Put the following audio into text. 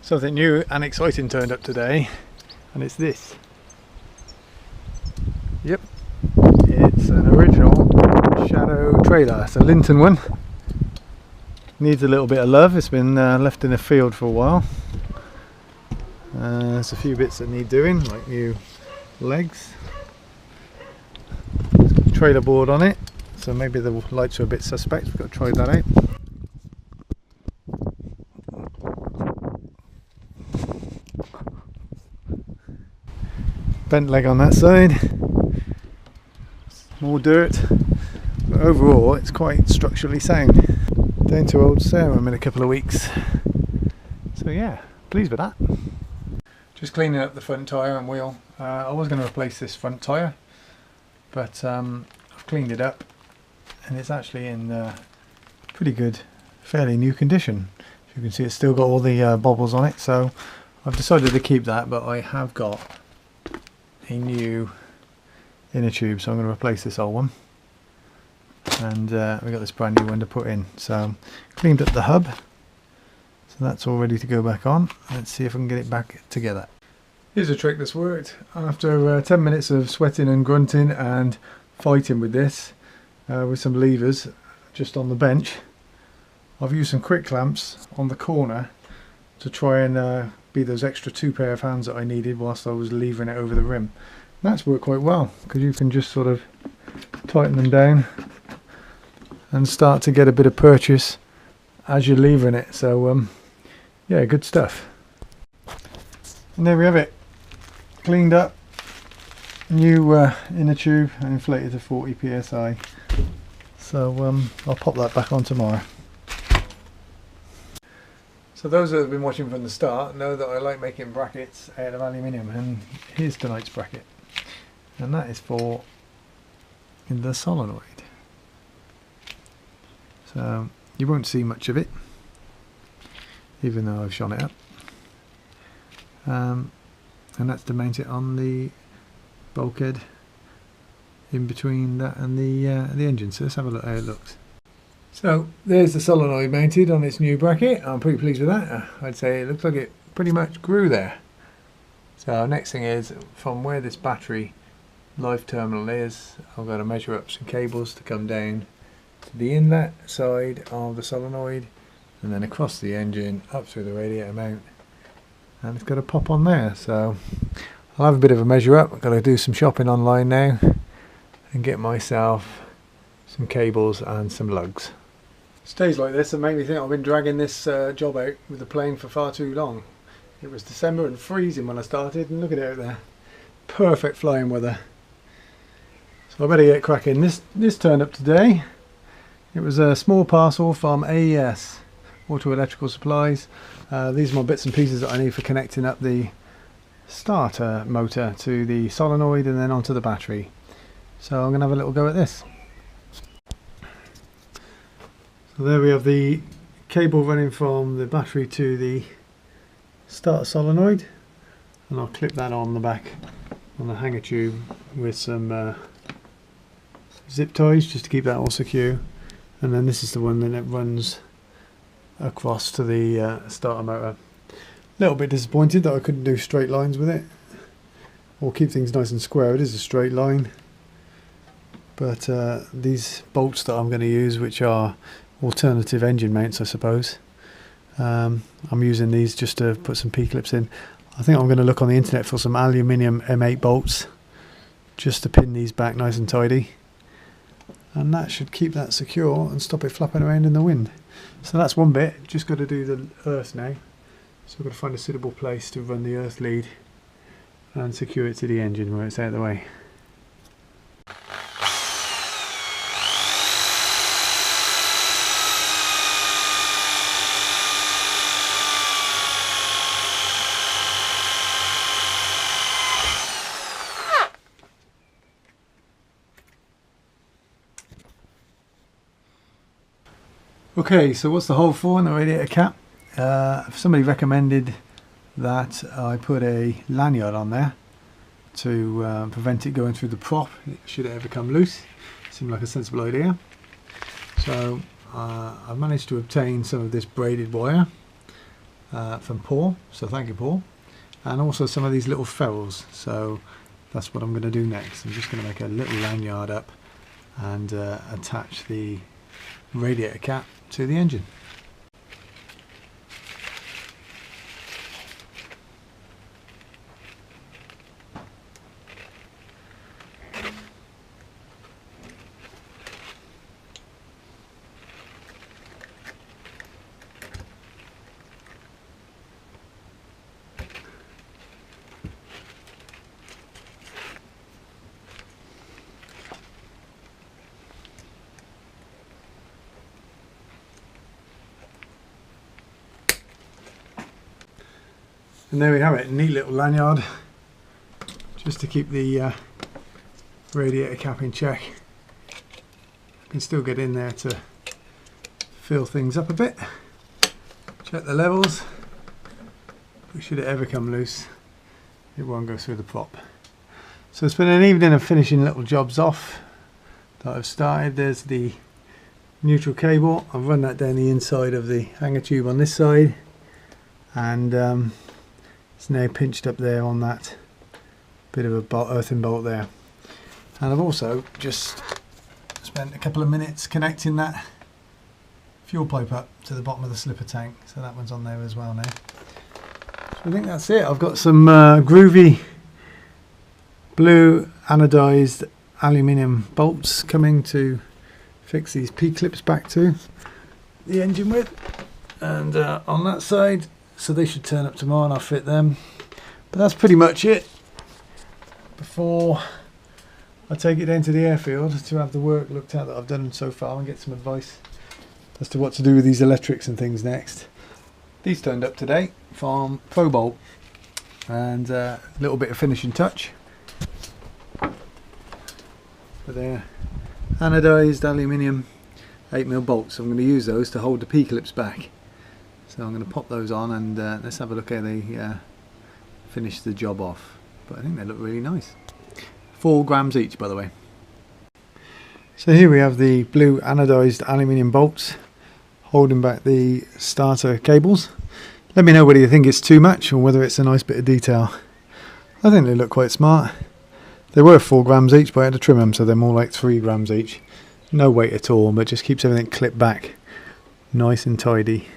Something new and exciting turned up today, and it's this. Yep, it's an original Shadow trailer. It's a Linton one. Needs a little bit of love. It's been left in the field for a while. There's a few bits that need doing, like new legs. It's got a trailer board on it, so maybe the lights are a bit suspect. We've got to try that out. Bent leg on that side, more dirt, but overall it's quite structurally sound. Down to old Sarum in a couple of weeks, so yeah, pleased with that. Just cleaning up the front tyre and wheel. I was going to replace this front tyre, but I've cleaned it up and it's actually in pretty good, fairly new condition. As you can see, it's still got all the bobbles on it, so I've decided to keep that, but I have got a new inner tube, so I'm going to replace this old one, and we got this brand new one to put in. So cleaned up the hub, so that's all ready to go back on. Let's see if I can get it back together. Here's a trick that's worked. After 10 minutes of sweating and grunting and fighting with this with some levers just on the bench, I've used some quick clamps on the corner to try and be those extra 2 pair of hands that I needed whilst I was levering it over the rim. And that's worked quite well, because you can just sort of tighten them down and start to get a bit of purchase as you're levering it. So yeah, good stuff. And there we have it, cleaned up, new inner tube and inflated to 40 psi. So I'll pop that back on tomorrow. So those that have been watching from the start know that I like making brackets out of aluminium, and here's tonight's bracket, and that is for the solenoid. So you won't see much of it, even though I've shone it up, and that's to mount it on the bulkhead in between that and the engine. So let's have a look how it looks. So there's the solenoid mounted on its new bracket. I'm pretty pleased with that. I'd say it looks like it pretty much grew there. So next thing is, from where this battery live terminal is, I've got to measure up some cables to come down to the inlet side of the solenoid, and then across the engine up through the radiator mount, and it's got to pop on there. So I'll have a bit of a measure up. I've got to do some shopping online now and get myself some cables and some lugs. Stays like this and make me think I've been dragging this job out with the plane for far too long. It was December and freezing when I started, and look at it out there. Perfect flying weather. So I better get cracking. This turned up today. It was a small parcel from AES, Auto Electrical Supplies. These are my bits and pieces that I need for connecting up the starter motor to the solenoid and then onto the battery. So I'm going to have a little go at this. So there we have the cable running from the battery to the starter solenoid, and I'll clip that on the back on the hanger tube with some zip ties just to keep that all secure. And then this is the one that runs across to the starter motor. A little bit disappointed that I couldn't do straight lines with it, or keep things nice and square. It is a straight line, but these bolts that I'm going to use, which are alternative engine mounts I suppose, I'm using these just to put some P-clips in. I think I'm going to look on the internet for some aluminium M8 bolts just to pin these back nice and tidy, and that should keep that secure and stop it flapping around in the wind. So that's one bit. Just got to do the earth now, so I've got to find a suitable place to run the earth lead and secure it to the engine where it's out of the way. Okay, so what's the hole for in the radiator cap? Somebody recommended that I put a lanyard on there to prevent it going through the prop should it ever come loose. Seemed like a sensible idea. So I've managed to obtain some of this braided wire, from Paul, so thank you, Paul, and also some of these little ferrules. So that's what I'm going to do next. I'm just going to make a little lanyard up and attach the radiator cap to the engine. And there we have it, a neat little lanyard just to keep the radiator cap in check. I can still get in there to fill things up a bit, check the levels, but should it ever come loose it won't go through the prop. So it's been an evening of finishing little jobs off that I've started. There's the neutral cable, I've run that down the inside of the hanger tube on this side, and it's now pinched up there on that bit of a earthen bolt there. And I've also just spent a couple of minutes connecting that fuel pipe up to the bottom of the slipper tank, so that one's on there as well now. So I think that's it. I've got some groovy blue anodized aluminium bolts coming to fix these P-clips back to the engine with, and on that side, so they should turn up tomorrow and I'll fit them. But that's pretty much it before I take it down to the airfield to have the work looked at that I've done so far and get some advice as to what to do with these electrics and things next. These turned up today from ProBolt, and a little bit of finishing touch. But they're anodized aluminium 8mm bolts. I'm going to use those to hold the P-clips back. So I'm going to pop those on, and let's have a look how they finish the job off. But I think they look really nice. 4 grams each, by the way. So here we have the blue anodized aluminium bolts holding back the starter cables. Let me know whether you think it's too much or whether it's a nice bit of detail. I think they look quite smart. They were 4 grams each, but I had to trim them, so they're more like 3 grams each. No weight at all, but just keeps everything clipped back nice and tidy.